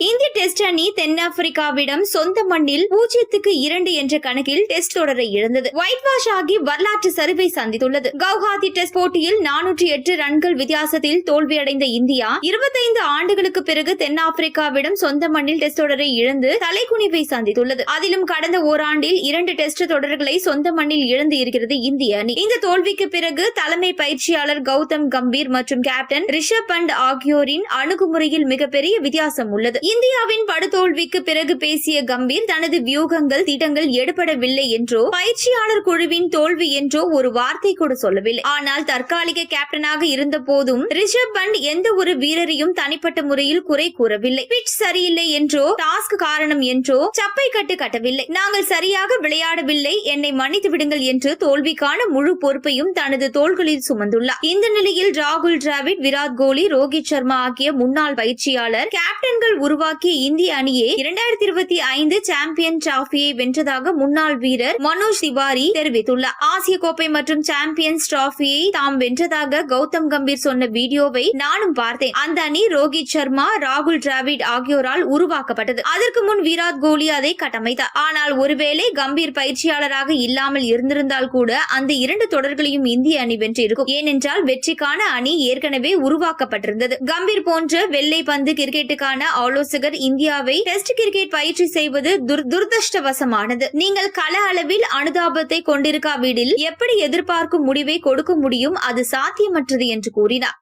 இந்திய டெஸ்ட் அணி தென்னாப்பிரிக்காவிடம் சொந்த மண்ணில் 0-2 என்ற கணக்கில் டெஸ்ட் தொடரை இழந்தது. ஒயிட் வாஷ் ஆகி வரலாற்று சரிவை சந்தித்துள்ளது. கவுஹாத்தி டெஸ்ட் போட்டியில் 408 ரன்கள் வித்தியாசத்தில் தோல்வியடைந்த இந்தியா 25 ஆண்டுகளுக்கு பிறகு தென்னாப்பிரிக்காவிடம் சொந்த மண்ணில் டெஸ்ட் தொடரை இழந்து தலைக்குனிவை சந்தித்துள்ளது. அதிலும் கடந்த ஓராண்டில் 2 டெஸ்ட் தொடர்களை சொந்த மண்ணில் இழந்து இருக்கிறது இந்திய அணி. இந்த தோல்விக்கு பிறகு தலைமை பயிற்சியாளர் கௌதம் கம்பீர் மற்றும் கேப்டன் ரிஷப் பண்ட் ஆகியோரின் அணுகுமுறையில் மிகப்பெரிய வித்தியாசம் உள்ளது. இந்தியாவின் படுதோல்விக்கு பிறகு பேசிய கம்பீர் தனது வியூகங்கள் திட்டங்கள் எடுபடவில்லை என்றோ பயிற்சியாளர் குழுவின் தோல்வி என்றோ ஒரு வார்த்தை கூட சொல்லவில்லை. ஆனால் தற்காலிக கேப்டனாக இருந்த போதும் ரிஷப் பண்ட் எந்த ஒரு வீரரையும் தனிப்பட்ட முறையில் குறை கூறவில்லை. பிட்ச் சரியில்லை என்றோ டாஸ்க் காரணம் என்றோ சப்பை கட்டவில்லை. நாங்கள் சரியாக விளையாடவில்லை, என்னை மன்னித்து விடுங்கள் என்று தோல்விக்கான முழு பொறுப்பையும் தனது தோள்களில் சுமந்துள்ளார். இந்த நிலையில் ராகுல் டிராவிட், விராட் கோலி, ரோஹித் சர்மா ஆகிய முன்னாள் பயிற்சியாளர் கேப்டன்கள் உருவாக்கிய இந்திய அணியே 2025 சாம்பியன் டிராபியை வென்றதாக முன்னாள் வீரர் மனோஜ் திவாரி தெரிவித்துள்ளார். ஆசிய கோப்பை மற்றும் சாம்பியன்ஸ் டிராபியை தாம் வென்றதாக கௌதம் கம்பீர் சொன்ன வீடியோவை நானும் பார்த்தேன். அந்த அணி ரோஹித் சர்மா, ராகுல் டிராவிட் ஆகியோரால் உருவாக்கப்பட்டது. அதற்கு முன் விராட் கோலி அதை கட்டமைத்தார். ஆனால் ஒருவேளை கம்பீர் பயிற்சியாளராக இல்லாமல் இருந்திருந்தால் கூட அந்த 2 தொடர்களையும் இந்திய அணி வென்றிருக்கும். ஏனென்றால் வெற்றிக்கான அணி ஏற்கனவே உருவாக்கப்பட்டிருந்தது. கம்பீர் போன்ற வெள்ளை பந்து கிரிக்கெட்டுக்கான ஆலோசகர் இந்தியாவை டெஸ்ட் கிரிக்கெட் பயிற்சி செய்வது துரதிருஷ்டவசமானது. நீங்கள் கள அளவில் அனுதாபத்தை கொண்டிருக்காவிடில் எப்படி எதிர்பார்க்கும் முடிவை கொடுக்க முடியும்? அது சாத்தியமற்றது என்று கூறினார்.